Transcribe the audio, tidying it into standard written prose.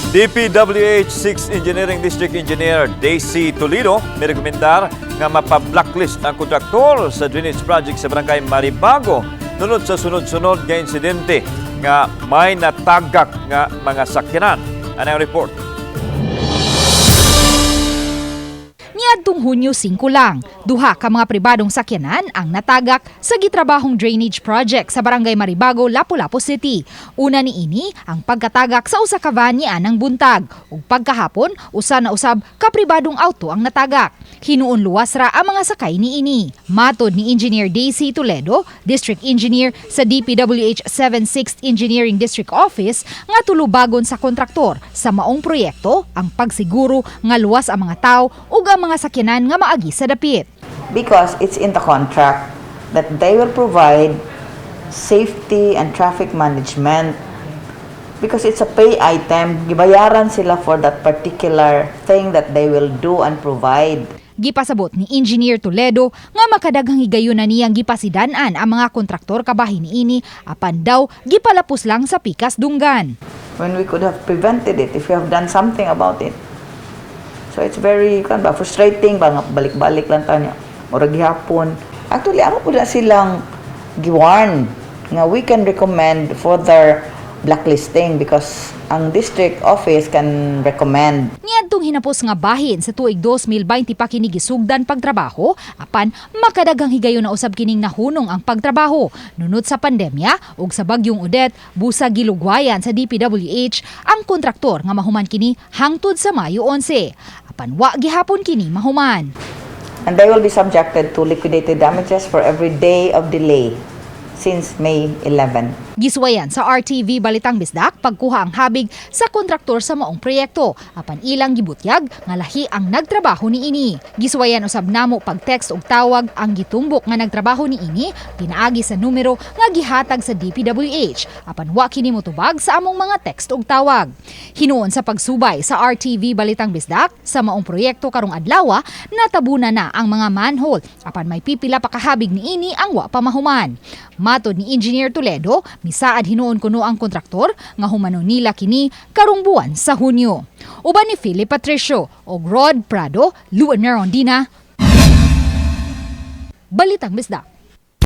DPWH 6 Engineering District Engineer Daisy Toledo may rekomendar nga mapa-blacklist ang kontraktor sa drainage project sa Barangay Maribago tunod sa sunod-sunod nga insidente nga may natagak nga mga sakyanan. Ano ang report? Niadtong Hunyo 5 lang, duha ka mga pribadong sakyanan ang natagak sa gitrabahong drainage project sa Barangay Maribago, Lapu-Lapu City. Una niini ang pagkatagak sa usa ka van nianang buntag ug pagkahapon usa na usab ka pribadong auto ang natagak. Hinuon luwas ra ang mga sakay niini. Matod ni Engineer Daisy Toledo, District Engineer sa DPWH 76th Engineering District Office, nga tulubagon sa kontraktor sa maong proyekto ang pagsiguro nga luwas ang mga tao ug ang mga sakyanan nga maagi sa dapit. Because it's in the contract that they will provide safety and traffic management, because it's a pay item, gibayaran sila for that particular thing that they will do and provide. Gipasabot ni Engineer Toledo nga makadaghang higayunan niyang gipasidan-an ang mga kontraktor kabahin niini apan daw gipalapos lang sa pikas dunggan. When we could have prevented it if we have done something about it. So it's very frustrating ba nga balik-balik lang tayo murag gihapon. Actually amo pud silang giwarn nga we can recommend further blacklisting because ang district office can recommend. Niadtong hinapos nga bahin sa tuig 2020 pa kini gisugdan pagtrabaho apan makadaghang higayon na usab kining nahunong ang pagtrabaho nunod sa pandemya ug sa bagyong Odette busa gilugwayan sa DPWH ang kontraktor nga mahuman kini hangtod sa Mayo 11 apan wa gihapon kini mahuman. And they will be subjected to liquidated damages for every day of delay since May 11. Giswayan sa RTV Balitang Bisdak pagkuha ang habig sa kontraktor sa maong proyekto apan ilang gibutyag nga lahi ang nagtrabaho niini. Giswayan usab namo pag-text og tawag ang gitumbok nga nagtrabaho niini pinaagi sa numero nga gihatag sa DPWH apan wa kini motubag sa among mga text og tawag. Hinuon sa pagsubay sa RTV Balitang Bisdak sa maong proyekto karong adlaw natabuna na ang mga manhole apan may pipila pa kahabig niini ang wa pa mahuman. Matod ni Engineer Toledo, misaad hinuon kuno ang kontraktor nga humanon nila kini karong buwan sa Hunyo. Uban ni Philip Patricio ug Rod Prado, Luan Merondina, Balitang Bisdak.